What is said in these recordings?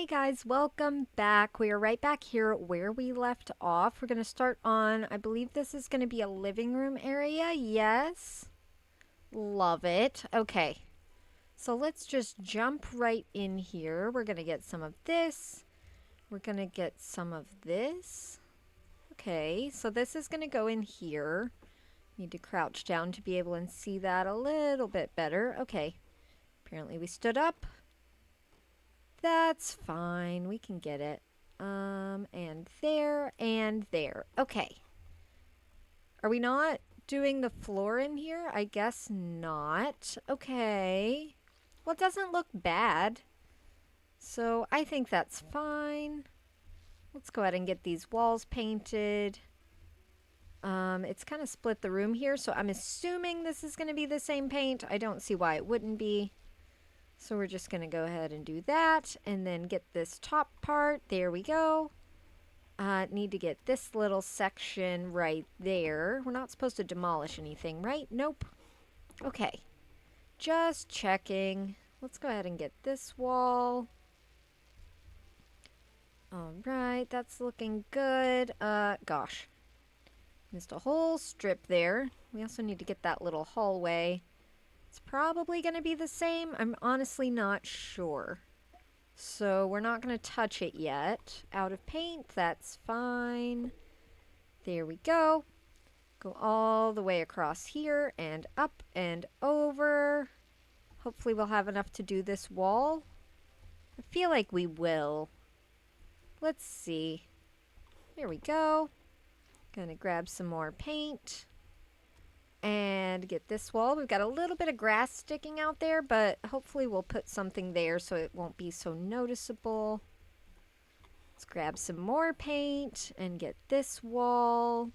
Hey guys, welcome back. We are right back here where we left off. We're going to start on, I believe this is going to be a living room area. Yes. Love it. Okay. So let's just jump right in here. We're going to get some of this. We're going to get some of this. Okay, so this is going to go in here. Need to crouch down to be able to see that a little bit better. Okay. Apparently we stood up. That's fine. We can get it. And there, and there. Okay. Are we not doing the floor in here? I guess not. Okay. Well, it doesn't look bad. So I think that's fine. Let's go ahead and get these walls painted. It's kind of split the room here, so I'm assuming this is going to be the same paint. I don't see why it wouldn't be. So we're just going to go ahead and do that and then get this top part. There we go. Need to get this little section right there. We're not supposed to demolish anything, right? Nope. Okay. Just checking. Let's go ahead and get this wall. All right, that's looking good. Gosh. Missed a whole strip there. We also need to get that little hallway. It's probably going to be the same. I'm honestly not sure. So we're not going to touch it yet. Out of paint, that's fine. There we go. Go all the way across here and up and over. Hopefully we'll have enough to do this wall. I feel like we will. Let's see. There we go. Gonna grab some more paint. And get this wall. We've got a little bit of grass sticking out there, but hopefully we'll put something there so it won't be so noticeable. Let's grab some more paint and get this wall.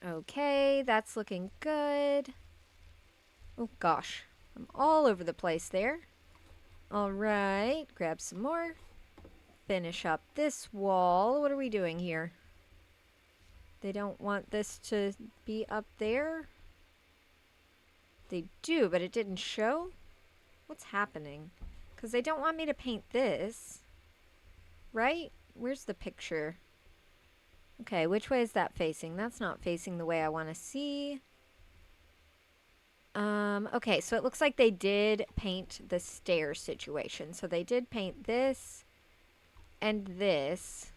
Okay, that's looking good. Oh gosh, I'm all over the place there. All right, grab some more. Finish up this wall. What are we doing here? They don't want this to be up there. They do, but it didn't show. What's happening? Because they don't want me to paint this. Right? Where's the picture? Okay, which way is that facing? That's not facing the way I want to see. Okay, so it looks like they did paint the stair situation. So they did paint this and this.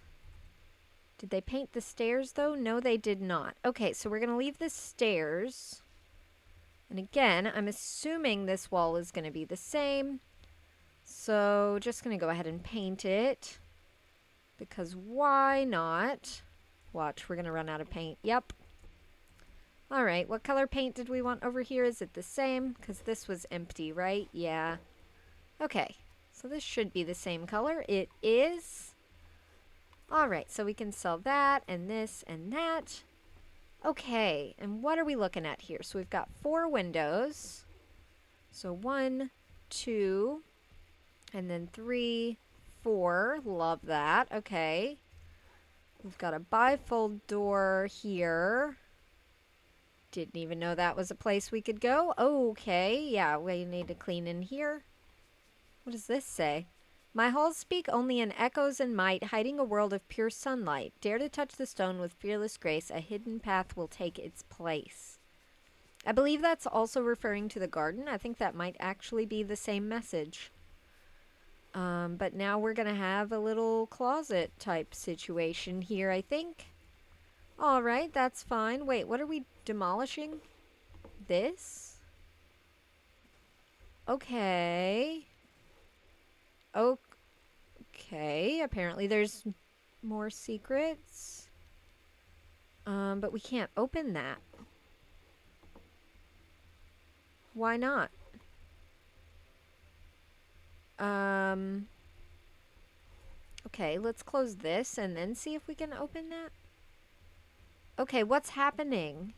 Did they paint the stairs, though? No, they did not. Okay, so we're going to leave the stairs. And again, I'm assuming this wall is going to be the same. So just going to go ahead and paint it. Because why not? Watch, we're going to run out of paint. Yep. All right, what color paint did we want over here? Is it the same? Because this was empty, right? Yeah. Okay, so this should be the same color. It is. All right, so we can sell that and this and that. Okay, and what are we looking at here? So we've got 4 windows. So 1, 2, and then 3, 4. Love that. Okay. We've got a bifold door here. Didn't even know that was a place we could go. Okay, yeah, we need to clean in here. What does this say? My halls speak only in echoes and might, hiding a world of pure sunlight. Dare to touch the stone with fearless grace, a hidden path will take its place. I believe that's also referring to the garden. I think that might actually be the same message. But now we're going to have a little closet type situation here, I think. All right, that's fine. Wait, what are we demolishing? This? Okay. Okay, apparently there's more secrets. But we can't open that. Why not? Okay, let's close this and then see if we can open that. Okay, what's happening?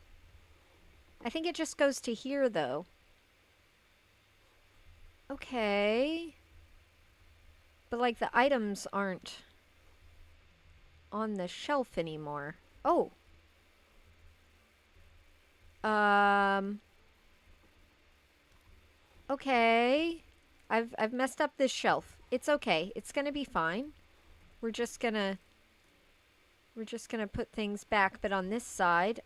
I think it just goes to here, though. Okay. But, like, the items aren't on the shelf anymore. Oh. Okay. I've messed up this shelf. It's okay. It's gonna be fine. We're just gonna put things back, but on this side,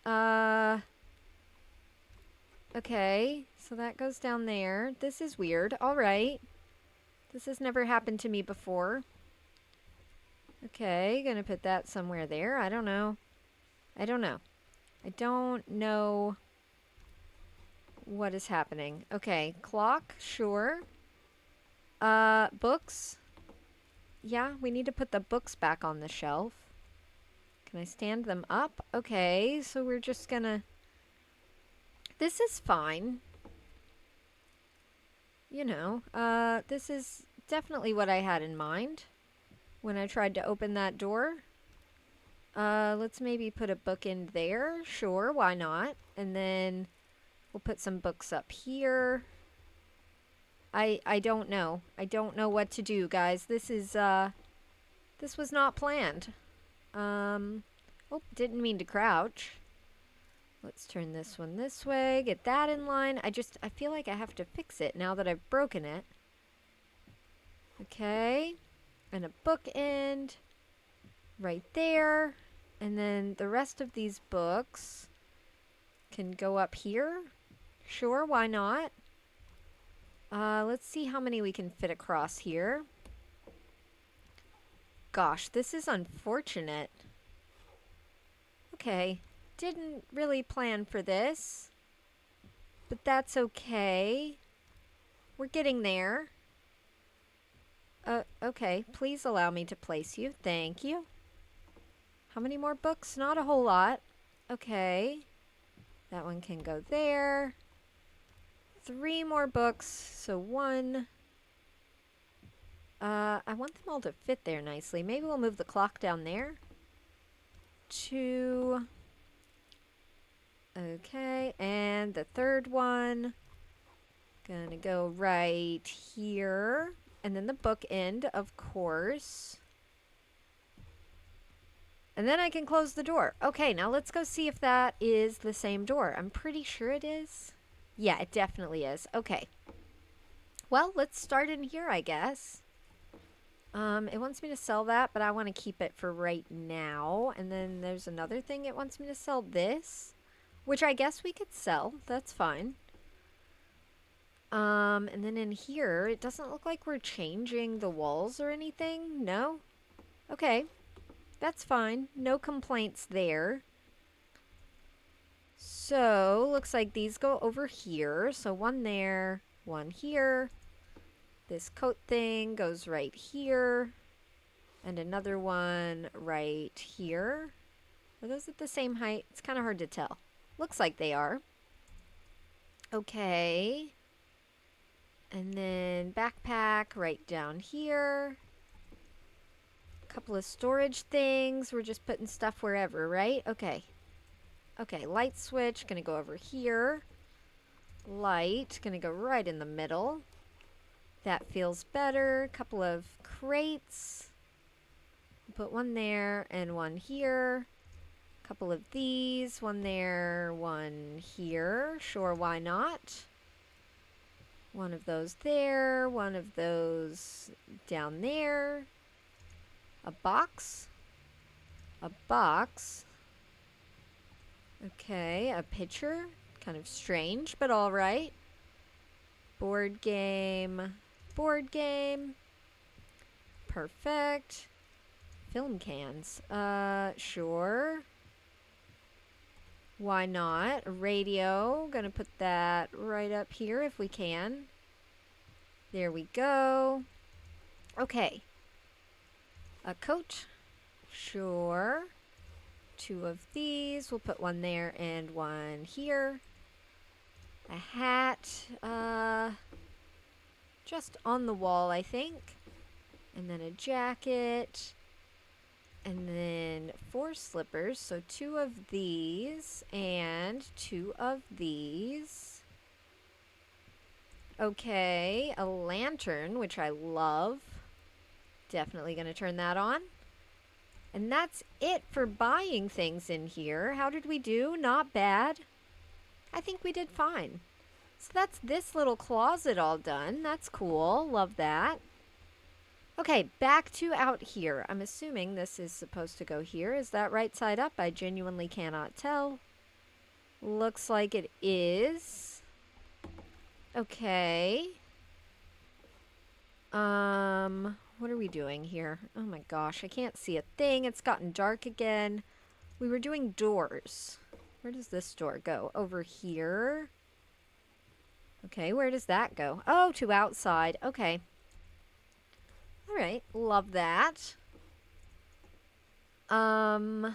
okay, so that goes down there. This is weird. All right. This has never happened to me before. Okay, gonna put that somewhere there. I don't know. I don't know. I don't know what is happening. Okay, clock, sure. Books. Yeah, we need to put the books back on the shelf. Can I stand them up? Okay, so we're just gonna... This is fine. You know, this is definitely what I had in mind when I tried to open that door. Let's maybe put a book in there. Sure, why not? And then we'll put some books up here. I don't know. I don't know what to do, guys. This is, this was not planned. Oh, didn't mean to crouch. Let's turn this one this way, get that in line. I feel like I have to fix it now that I've broken it. Okay, and a bookend right there. And then the rest of these books can go up here. Sure, why not? Let's see how many we can fit across here. Gosh, this is unfortunate. Okay, didn't really plan for this, but that's okay. We're getting there. Okay, please allow me to place you. Thank you. How many more books? Not a whole lot. Okay. That one can go there. 3 more books, so 1. I want them all to fit there nicely. Maybe we'll move the clock down there. 2. Okay, and the 3rd one. Gonna go right here. And then the bookend, of course. And then I can close the door. Okay, now let's go see if that is the same door. I'm pretty sure it is. Yeah, it definitely is. Okay. Well, let's start in here, I guess. It wants me to sell that, but I want to keep it for right now. And then there's another thing it wants me to sell this, which I guess we could sell. That's fine. And then in here, it doesn't look like we're changing the walls or anything. No? Okay. That's fine. No complaints there. So, looks like these go over here. So, 1 there, 1 here. This coat thing goes right here. And another one right here. Are those at the same height? It's kind of hard to tell. Looks like they are. Okay. And then backpack right down here. Couple of storage things. We're just putting stuff wherever, right? Okay. Okay, light switch. Gonna go over here. Light. Gonna go right in the middle. That feels better. Couple of crates. Put 1 there and 1 here. Couple of these. 1 there, 1 here. Sure, why not? 1 of those there. 1 of those down there. A box. A box. Okay, a picture. Kind of strange, but all right. Board game. Board game. Perfect. Film cans. Sure. Why not? A radio. Gonna put that right up here if we can. There we go. Okay. A coat. Sure. 2 of these. We'll put 1 there and 1 here. A hat. Just on the wall, I think. And then a jacket. And then 4 slippers. So 2 of these and 2 of these. Okay. A lantern, which I love. Definitely going to turn that on. And that's it for buying things in here. How did we do? Not bad. I think we did fine. So that's this little closet all done. That's cool. Love that. Okay, back to out here. I'm assuming this is supposed to go here. Is that right side up? I genuinely cannot tell. Looks like it is. Okay. What are we doing here? Oh my gosh, I can't see a thing. It's gotten dark again. We were doing doors. Where does this door go? Over here. Okay, where does that go? Oh, to outside. Okay. All right, love that. Okay.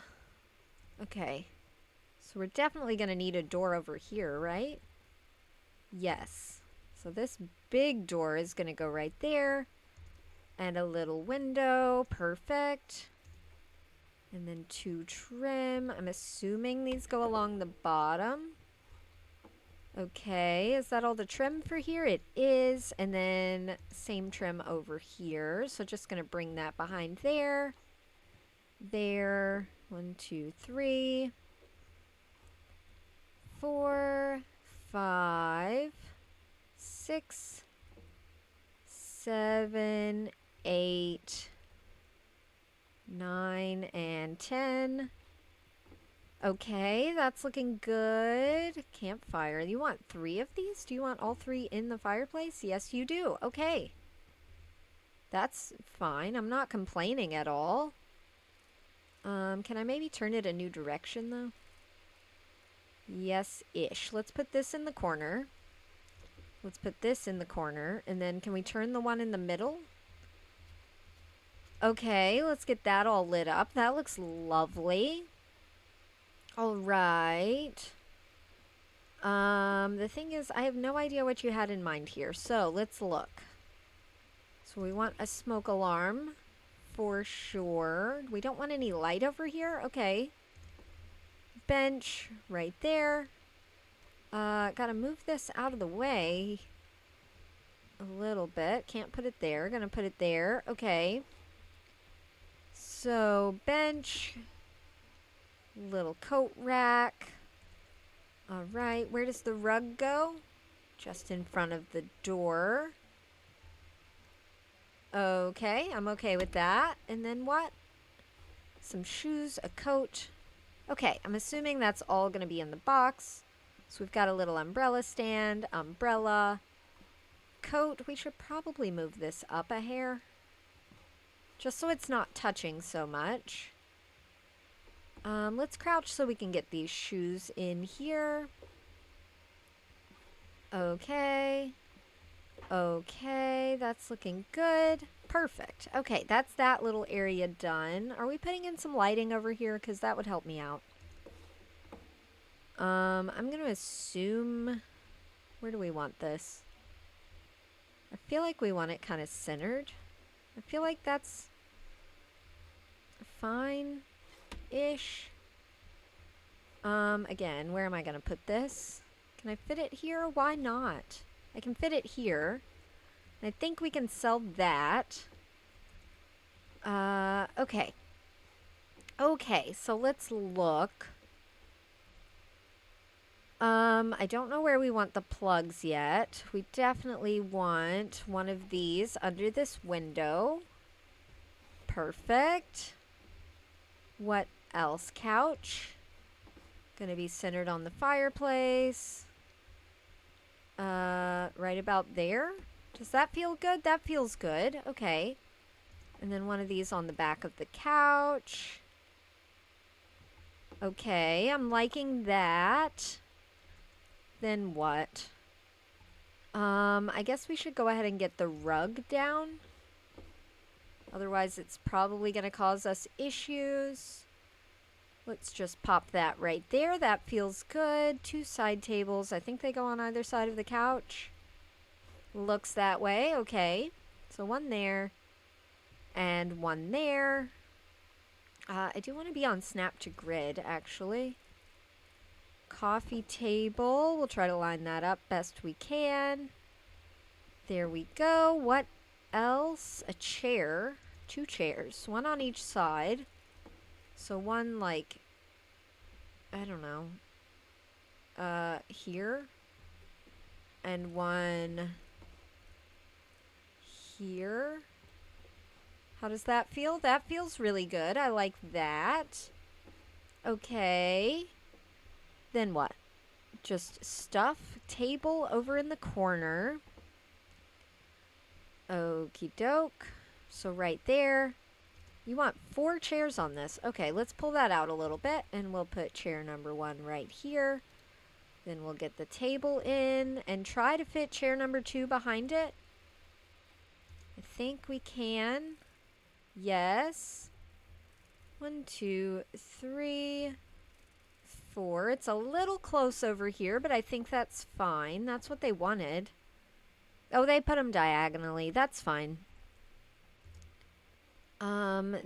So we're definitely going to need a door over here, right? Yes. So this big door is going to go right there. And a little window. Perfect. And then 2 trim. I'm assuming these go along the bottom. Okay, is that all the trim for here? It is. And then same trim over here. So just going to bring that behind there. There. 1, 2, 3, 4, 5, 6, 7, 8, 9, and 10. Okay, that's looking good. Campfire. You want 3 of these? Do you want all 3 in the fireplace? Yes, you do. Okay. That's fine. I'm not complaining at all. Can I maybe turn it a new direction, though? Yes-ish. Let's put this in the corner. Let's put this in the corner. And then can we turn the one in the middle? Okay, let's get that all lit up. That looks lovely. All right. The thing is, I have no idea what you had in mind here. So let's look. So we want a smoke alarm for sure. We don't want any light over here. Okay. Bench right there. Gotta move this out of the way a little bit. Can't put it there. Gonna put it there. Okay. So bench. Little coat rack. All right. Where does the rug go? Just in front of the door. Okay. I'm okay with that. And then what? Some shoes, a coat. Okay. I'm assuming that's all going to be in the box. So we've got a little umbrella stand, umbrella, coat. We should probably move this up a hair. Just so it's not touching so much. Let's crouch so we can get these shoes in here. Okay. Okay, that's looking good. Perfect. Okay, that's that little area done. Are we putting in some lighting over here? Because that would help me out. I'm going to assume... Where do we want this? I feel like we want it kind of centered. I feel like that's fine-ish. Again, where am I going to put this? Can I fit it here? Why not? I can fit it here. I think we can sell that. Okay. Okay, so let's look. I don't know where we want the plugs yet. We definitely want one of these under this window. Perfect. What else? Couch. Gonna be centered on the fireplace. Right about there. Does that feel good? That feels good. Okay. And then one of these on the back of the couch. Okay, I'm liking that. Then what? I guess we should go ahead and get the rug down. Otherwise, it's probably going to cause us issues. Let's just pop that right there. That feels good. 2 side tables. I think they go on either side of the couch. Looks that way. Okay. So one there. And one there. I do want to be on snap to grid, actually. Coffee table. We'll try to line that up best we can. There we go. What else? A chair. 2 chairs. One on each side. So one like, I don't know, here. And one here. How does that feel? That feels really good. I like that. Okay. Then what? Just stuff table over in the corner. Okie doke. So right there. You want 4 chairs on this. Okay, let's pull that out a little bit and we'll put chair number 1 right here. Then we'll get the table in and try to fit chair number 2 behind it. I think we can. Yes. 1, 2, 3, 4. It's a little close over here, but I think that's fine. That's what they wanted. Oh, they put them diagonally. That's fine.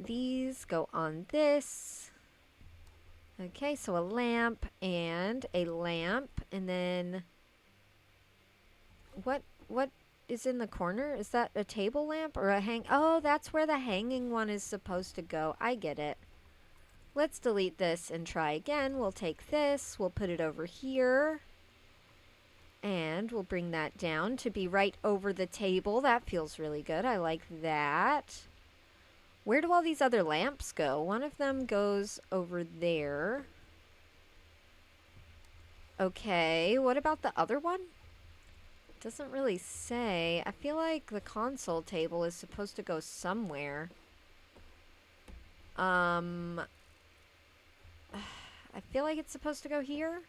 These go on this. Okay, so a lamp, and then what is in the corner? Is that a table lamp or a hang? Oh, that's where the hanging one is supposed to go. I get it. Let's delete this and try again. We'll take this, we'll put it over here, and we'll bring that down to be right over the table. That feels really good. I like that. Where do all these other lamps go? One of them goes over there. Okay, what about the other one? Doesn't really say. I feel like the console table is supposed to go somewhere. I feel like it's supposed to go here.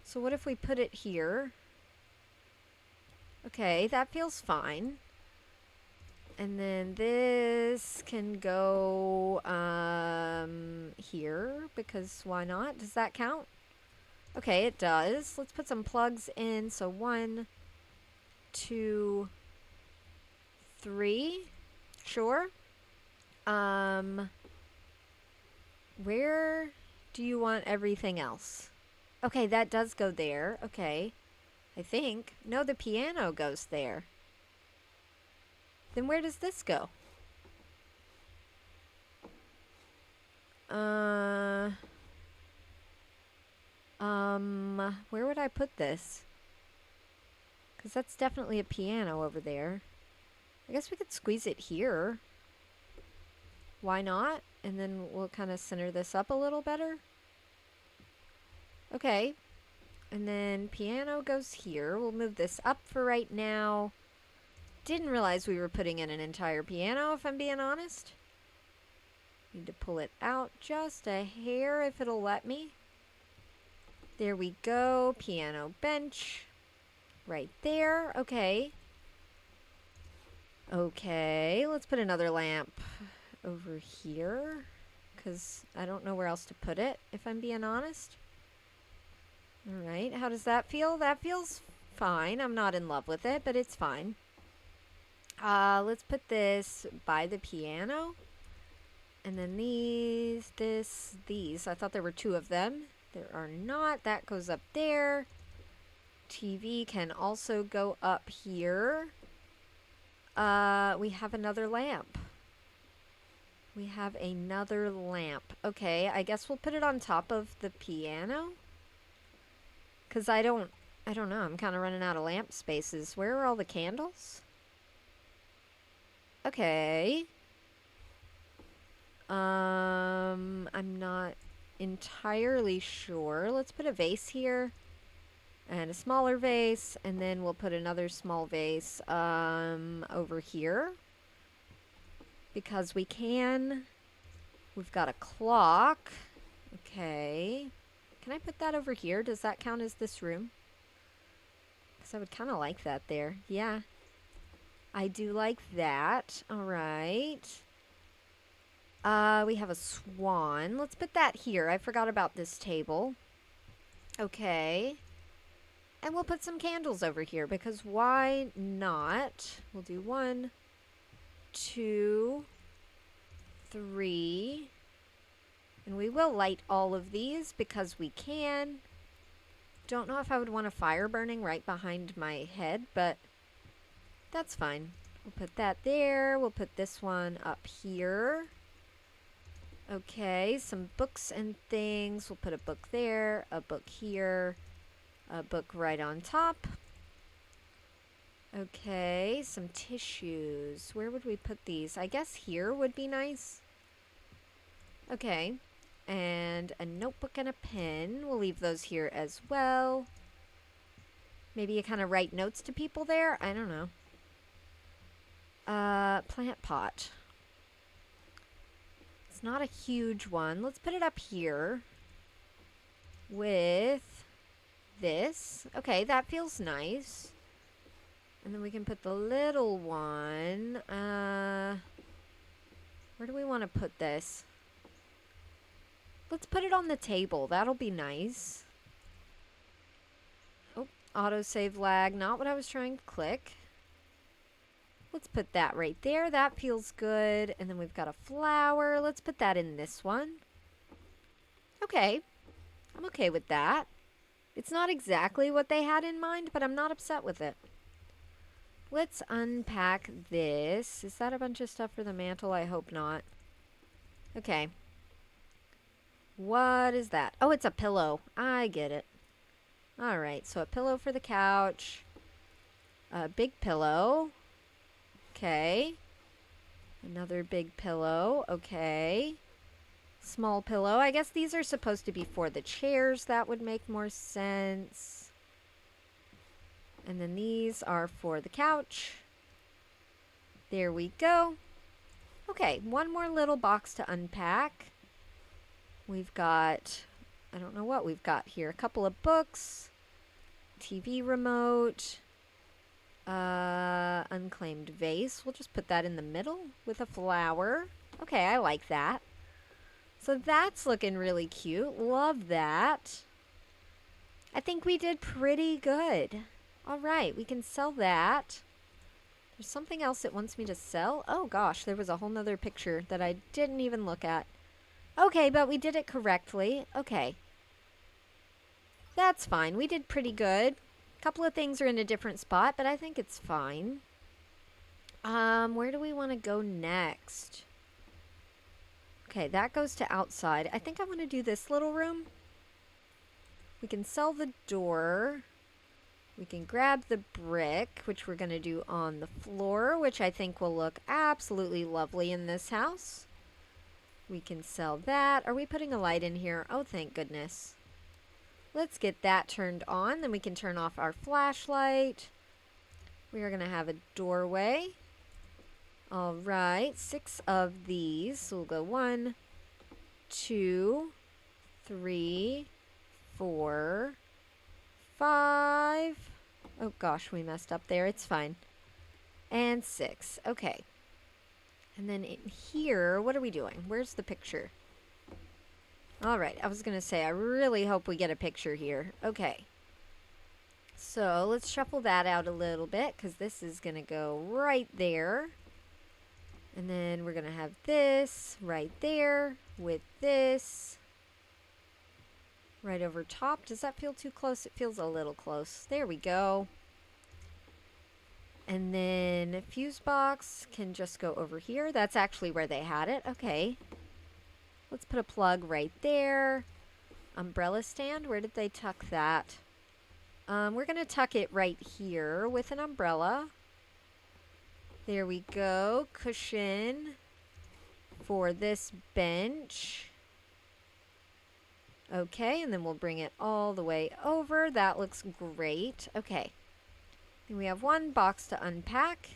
So what if we put it here? Okay, that feels fine. And then this can go here, because why not? Does that count? Okay, it does. Let's put some plugs in. So 1, 2, 3. Sure. Where do you want everything else? Okay, that does go there. Okay. I think. No, the piano goes there. Then where does this go? Where would I put this? Because that's definitely a piano over there. I guess we could squeeze it here. Why not? And then we'll kind of center this up a little better. Okay. And then piano goes here. We'll move this up for right now. Didn't realize we were putting in an entire piano, if I'm being honest. Need to pull it out just a hair if it'll let me. There we go. Piano bench. Right there. Okay. Okay, let's put another lamp over here, because I don't know where else to put it, if I'm being honest. Alright, how does that feel? That feels fine. I'm not in love with it, but it's fine. Let's put this by the piano. And then these. I thought there were 2 of them. There are not. That goes up there. TV can also go up here. We have another lamp. Okay, I guess we'll put it on top of the piano. Because I don't know. I'm kind of running out of lamp spaces. Where are all the candles? Okay. I'm not entirely sure. Let's put a vase here. And a smaller vase. And then we'll put another small vase over here. Because we can. We've got a clock. Okay. Can I put that over here? Does that count as this room? Because I would kind of like that there. Yeah. I do like that. Alright. We have a swan. Let's put that here. I forgot about this table. Okay. And we'll put some candles over here, because why not? We'll do 1, 2, 3. And we will light all of these because we can. Don't know if I would want a fire burning right behind my head, but that's fine. We'll put that there. We'll put this one up here. Okay, some books and things. We'll put a book there, a book here, a book right on top. Okay, some tissues. Where would we put these? I guess here would be nice. Okay. And a notebook and a pen. We'll leave those here as well. Maybe you kind of write notes to people there? I don't know. Plant pot. It's not a huge one. Let's put it up here with this. Okay, that feels nice. And then we can put the little one. Where do we want to put this? Let's put it on the table. That'll be nice. Oh, autosave lag. Not what I was trying to click. Let's put that right there. That feels good. And then we've got a flower. Let's put that in this one. Okay. I'm okay with that. It's not exactly what they had in mind, but I'm not upset with it. Let's unpack this. Is that a bunch of stuff for the mantle? I hope not. Okay. What is that? Oh, it's a pillow. I get it. All right, so a pillow for the couch. A big pillow. Okay. Another big pillow. Okay. Small pillow. I guess these are supposed to be for the chairs. That would make more sense. And then these are for the couch. There we go. Okay, one more little box to unpack. We've got, I don't know what we've got here. A couple of books, TV remote, unclaimed vase. We'll just put that in the middle with a flower. Okay, I like that. So that's looking really cute. Love that. I think we did pretty good. All right, we can sell that. There's something else it wants me to sell. Oh gosh, there was a whole nother picture that I didn't even look at. Okay, but we did it correctly. Okay. That's fine. We did pretty good. A couple of things are in a different spot, but I think it's fine. Where do we want to go next? Okay, that goes to outside. I think I want to do this little room. We can sell the door. We can grab the brick, which we're going to do on the floor, which I think will look absolutely lovely in this house. We can sell that. Are we putting a light in here? Oh, thank goodness. Let's get that turned on. Then we can turn off our flashlight. We are going to have a doorway. All right, 6 of these. So we'll go 1, 2, 3, 4, 5. Oh gosh, we messed up there. It's fine. And 6. Okay. And then in here, what are we doing? Where's the picture? All right, I was going to say, I really hope we get a picture here. Okay. So let's shuffle that out a little bit because this is going to go right there. And then we're going to have this right there with this right over top. Does that feel too close? It feels a little close. There we go. And then fuse box can just go over here. That's actually where they had it. Okay. Let's put a plug right there. Umbrella stand. Where did they tuck that? We're going to tuck it right here with an umbrella. There we go. Cushion for this bench. Okay, and then we'll bring it all the way over. That looks great. Okay. Then we have one box to unpack.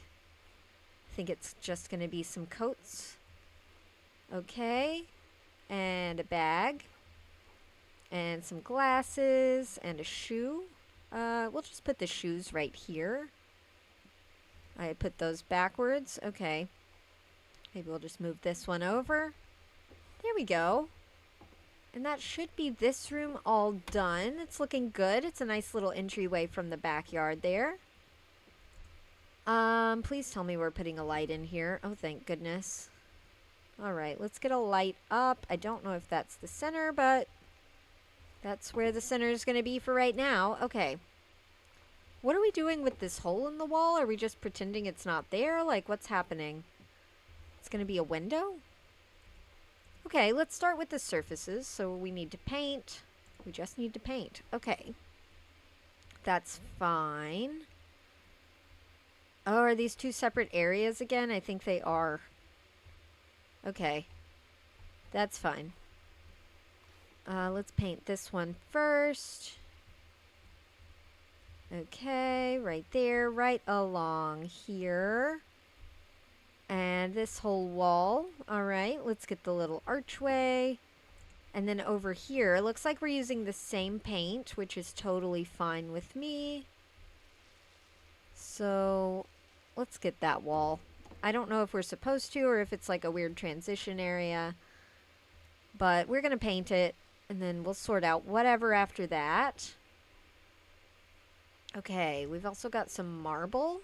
I think it's just going to be some coats. Okay. And a bag. And some glasses and a shoe. We'll just put the shoes right here. I put those backwards. Okay. Maybe we'll just move this one over. There we go. And that should be this room all done. It's looking good. It's a nice little entryway from the backyard there. Please tell me we're putting a light in here. Oh, thank goodness. All right, let's get a light up. I don't know if that's the center, but that's where the center is going to be for right now. Okay. What are we doing with this hole in the wall? Are we just pretending it's not there? Like, what's happening? It's going to be a window? Okay, let's start with the surfaces. So we need to paint. We just need to paint. Okay. That's fine. Oh, are these two separate areas again? I think they are. Okay. That's fine. Let's paint this one first. Okay, right there, right along here. And this whole wall. All right, let's get the little archway. And then over here, it looks like we're using the same paint, which is totally fine with me. So let's get that wall. I don't know if we're supposed to or if it's like a weird transition area. But we're going to paint it, and then we'll sort out whatever after that. Okay, we've also got some marble.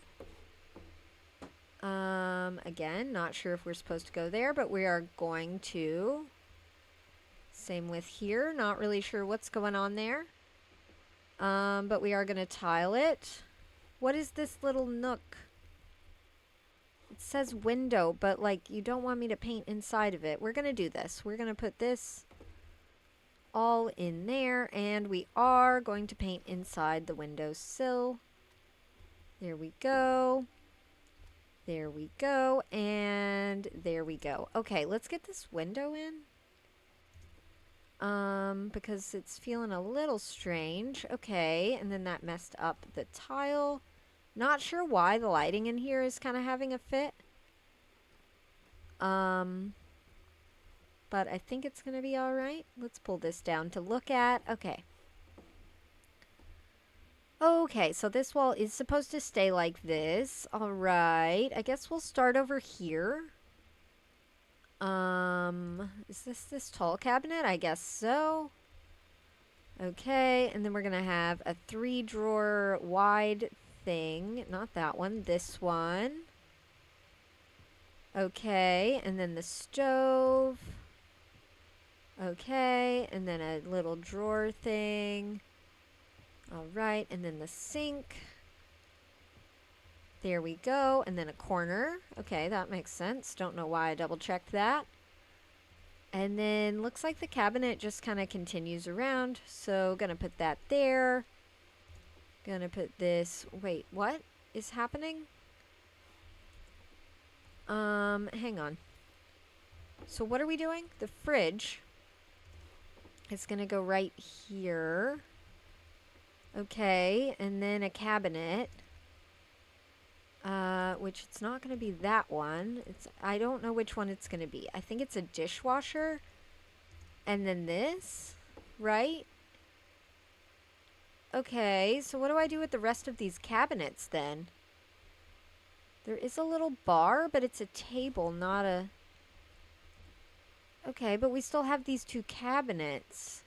Again, not sure if we're supposed to go there, but we are going to. Same with here, not really sure what's going on there. But we are going to tile it. What is this little nook? It says window, but like you don't want me to paint inside of it. We're going to do this. We're going to put this all in there, and we are going to paint inside the windowsill. There we go. There we go, and there we go. Okay, let's get this window in. Because it's feeling a little strange. Okay, and then that messed up the tile. Not sure why the lighting in here is kind of having a fit. But I think it's going to be all right. Let's pull this down to look at. Okay. Okay, so this wall is supposed to stay like this. All right. I guess we'll start over here. Is this tall cabinet? I guess so. Okay, and then we're going to have a 3-drawer wide thing. Not that one, this one. Okay, and then the stove. Okay, and then a little drawer thing. All right, and then the sink. There we go, and then a corner. Okay, that makes sense. Don't know why I double-checked that. And then looks like the cabinet just kind of continues around, so gonna put that there. Gonna put this... Wait, what is happening? Hang on. So what are we doing? The fridge is gonna go right here. Okay, and then a cabinet. Which it's not going to be that one. I don't know which one it's going to be. I think it's a dishwasher. And then this, right? Okay, so what do I do with the rest of these cabinets then? There is a little bar, but it's a table, not a... Okay, but we still have these two cabinets.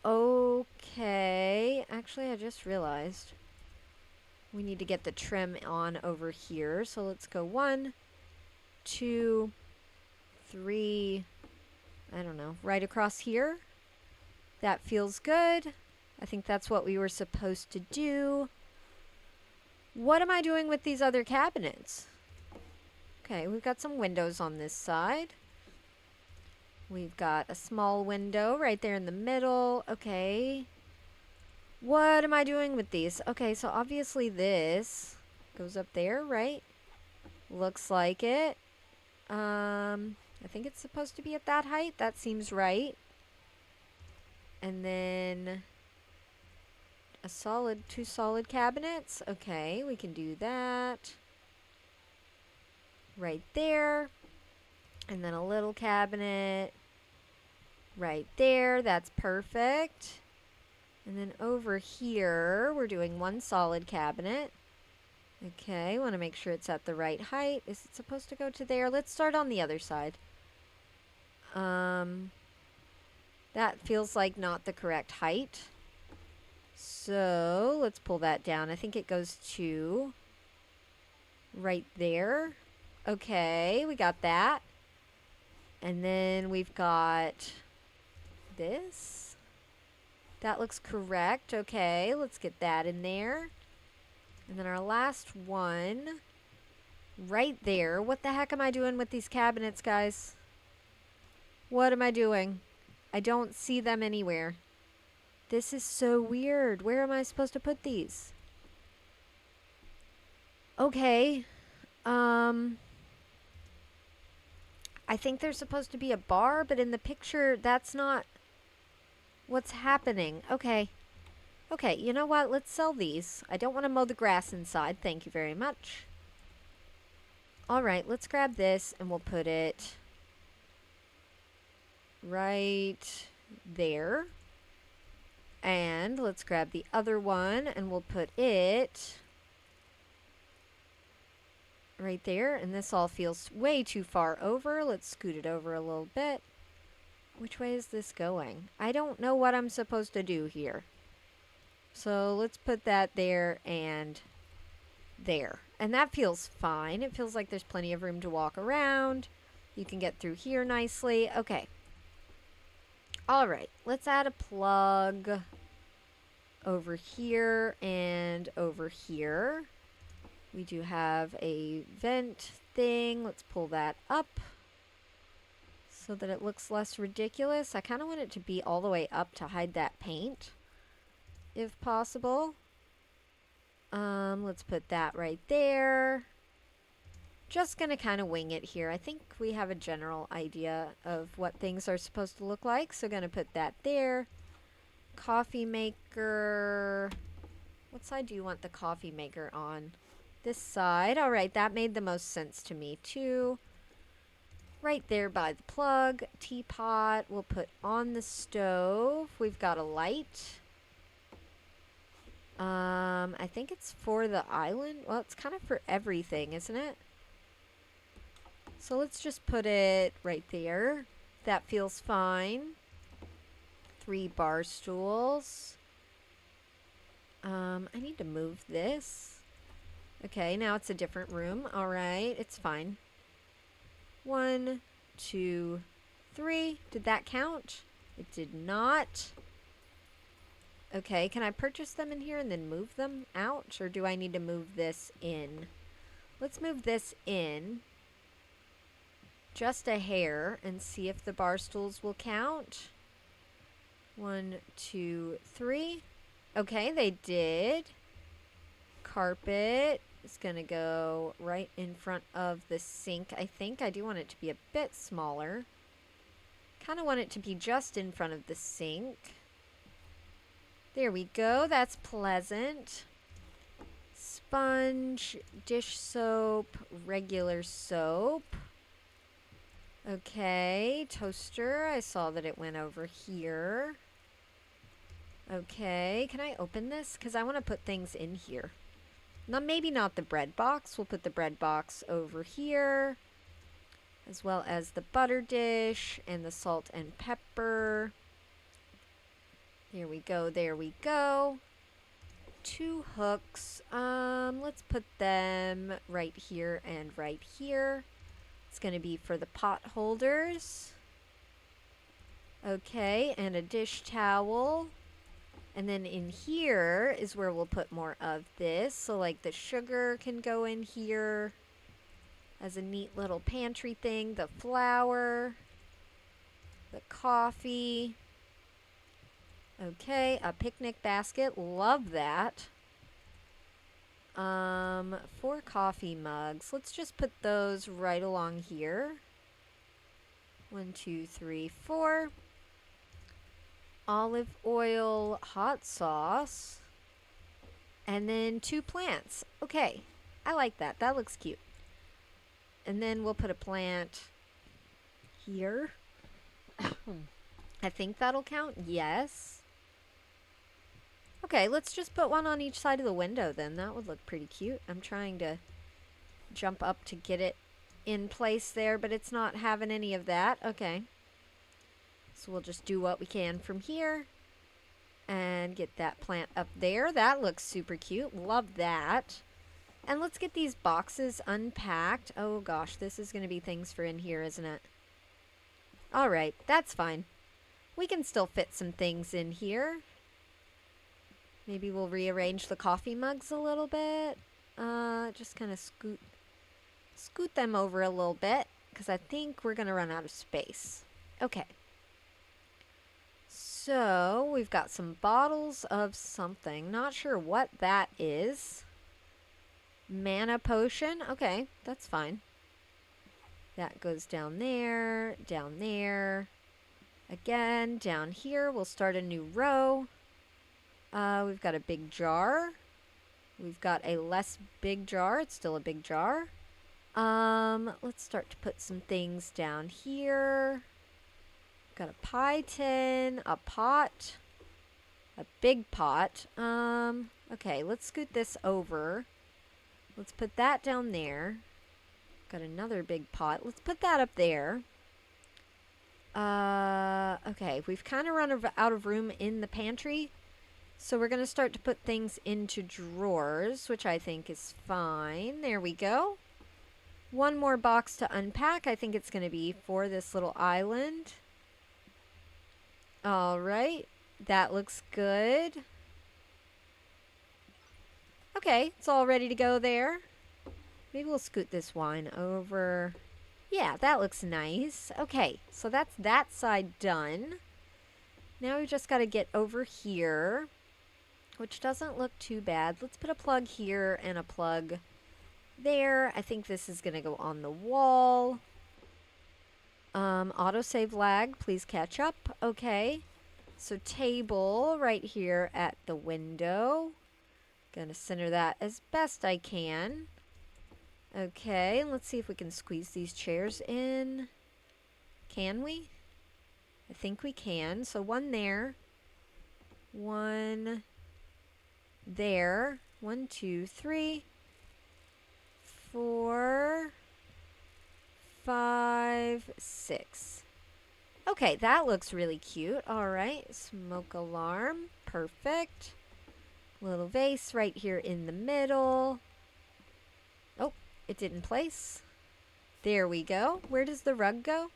Okay. Actually, I just realized we need to get the trim on over here. So let's go 1, 2, 3, I don't know, right across here. That feels good. I think that's what we were supposed to do. What am I doing with these other cabinets? Okay, we've got some windows on this side. We've got a small window right there in the middle. Okay. What am I doing with these? Okay, so obviously this goes up there, right? Looks like it. I think it's supposed to be at that height. That seems right. And then two solid cabinets. Okay, we can do that. Right there. And then a little cabinet right there. That's perfect. And then over here, we're doing 1 solid cabinet. Okay, want to make sure it's at the right height. Is it supposed to go to there? Let's start on the other side. That feels like not the correct height. So let's pull that down. I think it goes to right there. Okay, we got that. And then we've got this. That looks correct. Okay, let's get that in there. And then our last one right there. What the heck am I doing with these cabinets, guys? What am I doing? I don't see them anywhere. This is so weird. Where am I supposed to put these? Okay. I think there's supposed to be a bar, but in the picture, that's not what's happening. Okay. Okay, you know what? Let's sell these. I don't want to mow the grass inside. Thank you very much. All right, let's grab this and we'll put it right there. And let's grab the other one and we'll put it right there. And this all feels way too far over. Let's scoot it over a little bit. Which way is this going? I don't know what I'm supposed to do here. So let's put that there and there. And that feels fine. It feels like there's plenty of room to walk around. You can get through here nicely. Okay. All right. Let's add a plug over here and over here. We do have a vent thing. Let's pull that up so that it looks less ridiculous. I kind of want it to be all the way up to hide that paint, if possible. Let's put that right there. Just gonna kind of wing it here. I think we have a general idea of what things are supposed to look like, so gonna put that there. Coffee maker. What side do you want the coffee maker on? This side. All right, that made the most sense to me too. Right there by the plug. Teapot we'll put on the stove. We've got a light. I think it's for the island. Well, it's kind of for everything, isn't it? So let's just put it right there. That feels fine. 3 bar stools. I need to move this. Okay, now it's a different room. All right, it's fine. 1, 2, 3. Did that count? It did not. Okay, can I purchase them in here and then move them out? Or do I need to move this in? Let's move this in just a hair and see if the bar stools will count. 1, 2, 3. Okay, they did. Carpet is going to go right in front of the sink. I think I do want it to be a bit smaller. Kind of want it to be just in front of the sink. There we go. That's pleasant. Sponge, dish soap, regular soap. Okay, toaster. I saw that it went over here. Okay, can I open this? Because I want to put things in here. Now, maybe not the bread box. We'll put the bread box over here, as well as the butter dish and the salt and pepper. There we go, there we go. 2 hooks. Let's put them right here and right here. It's going to be for the pot holders. Okay, and a dish towel. And then in here is where we'll put more of this. So like the sugar can go in here as a neat little pantry thing. The flour, the coffee. Okay, a picnic basket. Love that. 4 coffee mugs. Let's just put those right along here. 1, 2, 3, 4. Olive oil, hot sauce, and then 2 plants. Okay, I like that. That looks cute. And then we'll put a plant here. I think that'll count. Yes. Okay, let's just put one on each side of the window then. That would look pretty cute. I'm trying to jump up to get it in place there, but it's not having any of that. Okay. So we'll just do what we can from here and get that plant up there. That looks super cute. Love that. And let's get these boxes unpacked. Oh gosh, this is going to be things for in here, isn't it? All right, that's fine. We can still fit some things in here. Maybe we'll rearrange the coffee mugs a little bit. Just kind of scoot them over a little bit because I think we're going to run out of space. Okay. So we've got some bottles of something. Not sure what that is. Mana potion. Okay, that's fine. That goes down there, down there. Again, down here. We'll start a new row. We've got a big jar. We've got a less big jar. It's still a big jar. Let's start to put some things down here. Got a pie tin, a pot, a big pot. Okay, let's scoot this over. Let's put that down there. Got another big pot. Let's put that up there. Okay, we've kind of run out of room in the pantry. So we're going to start to put things into drawers, which I think is fine. There we go. One more box to unpack. I think it's going to be for this little island. All right, that looks good. Okay, it's all ready to go there. Maybe we'll scoot this wine over. Yeah, that looks nice. Okay, so that's that side done. Now we've just got to get over here, which doesn't look too bad. Let's put a plug here and a plug there. I think this is going to go on the wall. Autosave lag, please catch up. Okay, so table right here at the window. Gonna center that as best I can. Okay, let's see if we can squeeze these chairs in. Can we? I think we can. So one there. One there. 1, 2, 3, 4, 5, 6. Okay, that looks really cute. All right, smoke alarm. Perfect. Little vase right here in the middle. Oh, it didn't place. There we go. Where does the rug go?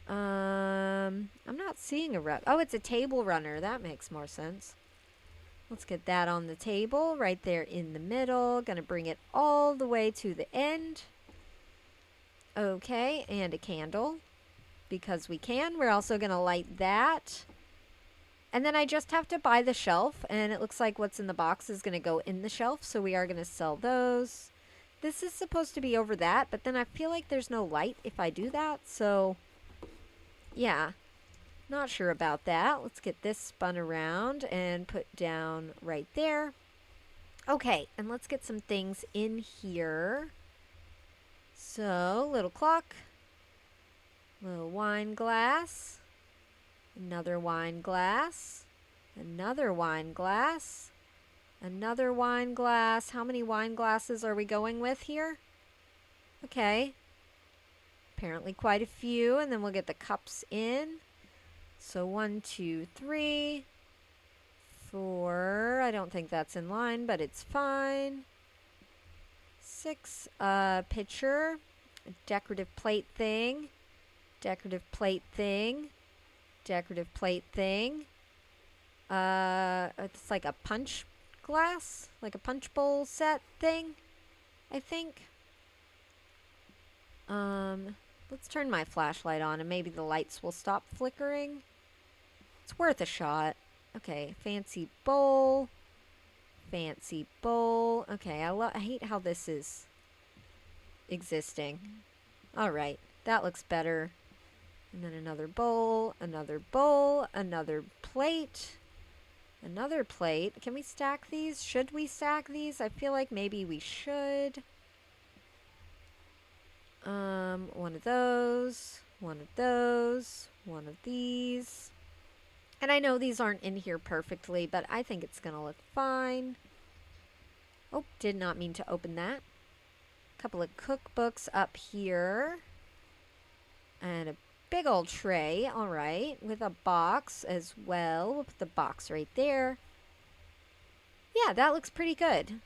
I'm not seeing a rug. Oh, it's a table runner. That makes more sense. Let's get that on the table right there in the middle. Gonna bring it all the way to the end. Okay, and a candle because we can. We're also gonna light that. And then I just have to buy the shelf, and it looks like what's in the box is gonna go in the shelf, so we are gonna sell those. This is supposed to be over that, but then I feel like there's no light if I do that, so yeah. Not sure about that. Let's get this spun around and put down right there. Okay, and let's get some things in here. So, little clock, little wine glass, another wine glass, another wine glass, another wine glass. How many wine glasses are we going with here? Okay, apparently quite a few, and then we'll get the cups in. So 1, 2, 3, 4. I don't think that's in line, but it's fine. 6. Pitcher, a decorative plate thing, decorative plate thing, decorative plate thing. It's like a punch glass, like a punch bowl set thing, I think. Let's turn my flashlight on and maybe the lights will stop flickering. It's worth a shot. Okay, fancy bowl. Fancy bowl. Okay, I hate how this is existing. All right, that looks better. And then another bowl, another bowl, another plate, another plate. Can we stack these? Should we stack these? I feel like maybe we should. One of those, one of those, one of these. And I know these aren't in here perfectly, but I think it's gonna look fine. Oh, did not mean to open that. A couple of cookbooks up here. And a big old tray, all right, with a box as well. We'll put the box right there. Yeah, that looks pretty good.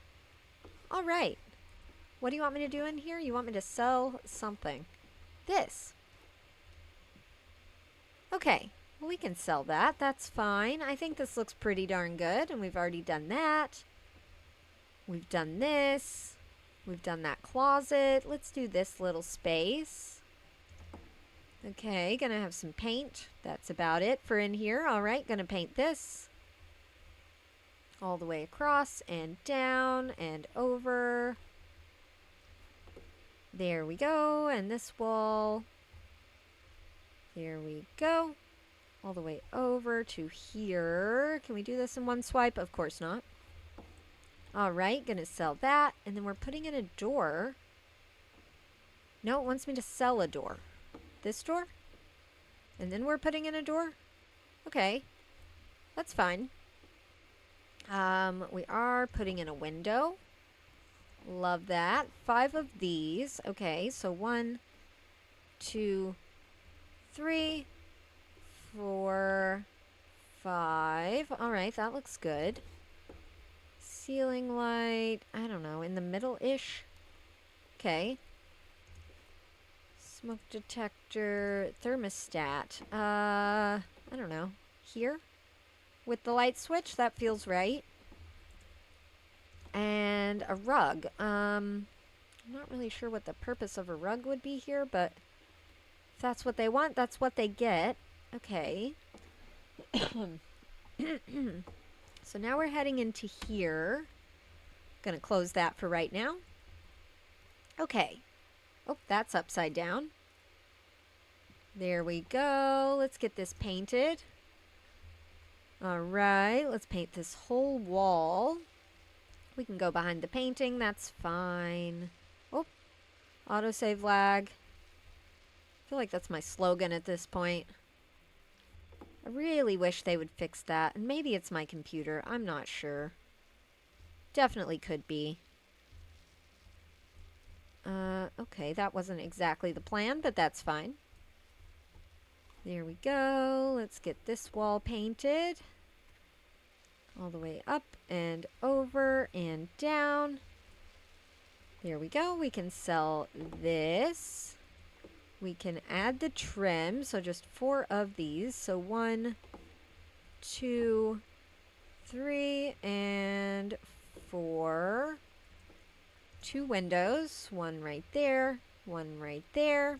All right. What do you want me to do in here? You want me to sell something. This. Okay, well, we can sell that. That's fine. I think this looks pretty darn good, and we've already done that. We've done this. We've done that closet. Let's do this little space. Okay, gonna have some paint. That's about it for in here. All right, gonna paint this all the way across and down and over. There we go. And this wall. There we go. All the way over to here. Can we do this in one swipe? Of course not. All right, gonna sell that. And then we're putting in a door. No, it wants me to sell a door. This door? And then we're putting in a door? Okay, that's fine. We are putting in a window. Love that. 5 of these. Okay, so 1, 2, 3, 4, 5. All right, that looks good. Ceiling light, I don't know, in the middle-ish. Okay. Smoke detector, thermostat. I don't know. Here? With the light switch, that feels right. And a rug. I'm not really sure what the purpose of a rug would be here, but if that's what they want, that's what they get. Okay. So now we're heading into here. Gonna close that for right now. Okay. Oh, that's upside down. There we go. Let's get this painted. All right, let's paint this whole wall. We can go behind the painting, that's fine. Oh, autosave lag. I feel like that's my slogan at this point. I really wish they would fix that. And maybe it's my computer, I'm not sure. Definitely could be. Okay, that wasn't exactly the plan, but that's fine. There we go. Let's get this wall painted. All the way up and over and down. There we go. We can sell this. We can add the trim. So just 4 of these. So 1, 2, 3, and 4. 2 windows. 1 right there. 1 right there.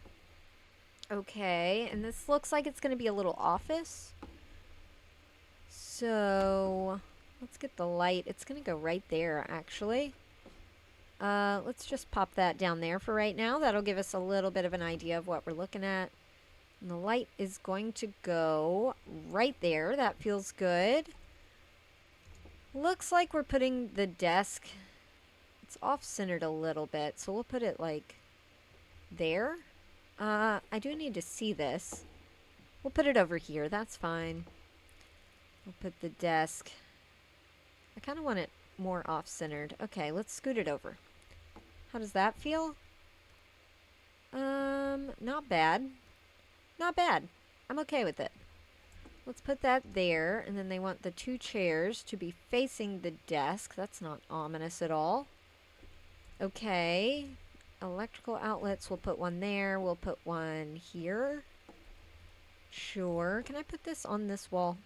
Okay, and this looks like it's going to be a little office. So let's get the light. It's going to go right there, actually. Let's just pop that down there for right now. That'll give us a little bit of an idea of what we're looking at. And the light is going to go right there. That feels good. Looks like we're putting the desk. It's off-centered a little bit, so we'll put it like there. I do need to see this. We'll put it over here. That's fine. We'll put the desk. I kind of want it more off-centered. Okay, let's scoot it over. How does that feel? Not bad. Not bad. I'm okay with it. Let's put that there, and then they want the 2 chairs to be facing the desk. That's not ominous at all. Okay. Electrical outlets, we'll put 1 there. We'll put 1 here. Sure. Can I put this on this wall?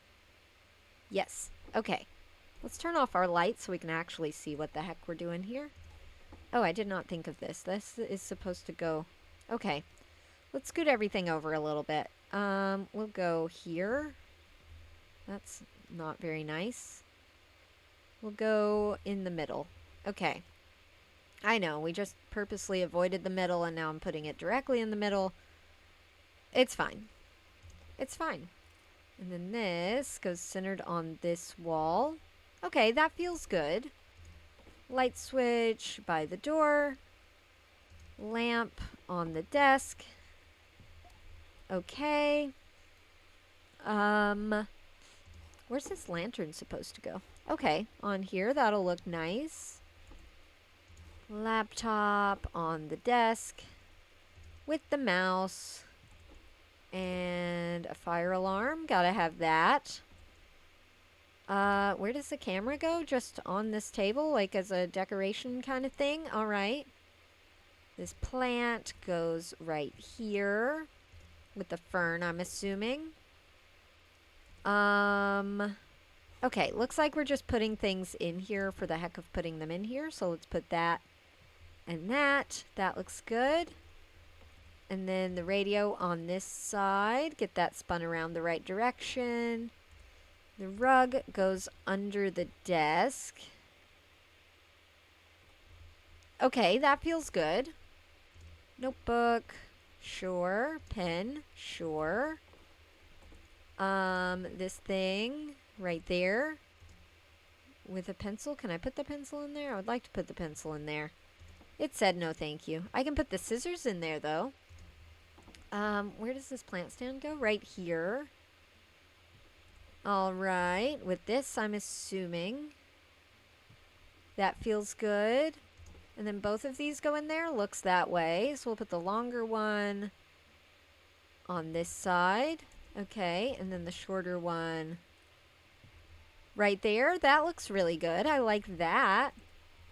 Yes. Okay. Let's turn off our lights so we can actually see what the heck we're doing here. Oh, I did not think of this. This is supposed to go... Okay. Let's scoot everything over a little bit. We'll go here. That's not very nice. We'll go in the middle. Okay. I know, we just purposely avoided the middle and now I'm putting it directly in the middle. It's fine. It's fine. And then this goes centered on this wall. Okay, that feels good. Light switch by the door. Lamp on the desk. Okay. Where's this lantern supposed to go? Okay, on here, that'll look nice. Laptop on the desk with the mouse and a fire alarm. Gotta have that. Where does the camera go? Just on this table, like as a decoration kind of thing? All right. This plant goes right here with the fern, I'm assuming. Okay, looks like we're just putting things in here for the heck of putting them in here. So let's put that and that. That looks good. And then the radio on this side, get that spun around the right direction. The rug goes under the desk. Okay, that feels good. Notebook, sure. Pen, sure. This thing right there with a pencil. Can I put the pencil in there? I would like to put the pencil in there. It said no thank you. I can put the scissors in there though. Where does this plant stand go? Right here. All right. With this, I'm assuming that feels good. And then both of these go in there. Looks that way. So we'll put the longer one on this side. Okay. And then the shorter one right there. That looks really good. I like that.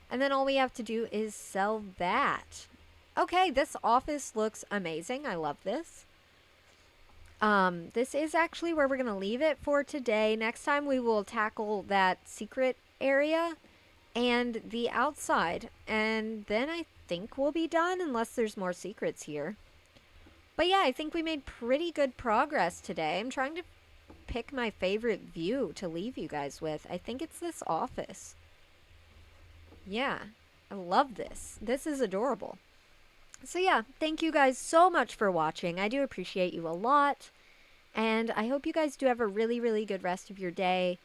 And then all we have to do is sell that. Okay, this office looks amazing. I love this. This is actually where we're going to leave it for today. Next time we will tackle that secret area and the outside. And then I think we'll be done unless there's more secrets here. But yeah, I think we made pretty good progress today. I'm trying to pick my favorite view to leave you guys with. I think it's this office. Yeah, I love this. This is adorable. So yeah, thank you guys so much for watching. I do appreciate you a lot. And I hope you guys do have a really, really good rest of your day.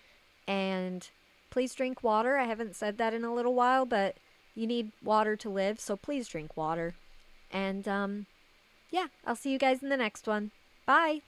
And please drink water. I haven't said that in a little while, but you need water to live. So please drink water. And yeah, I'll see you guys in the next one. Bye.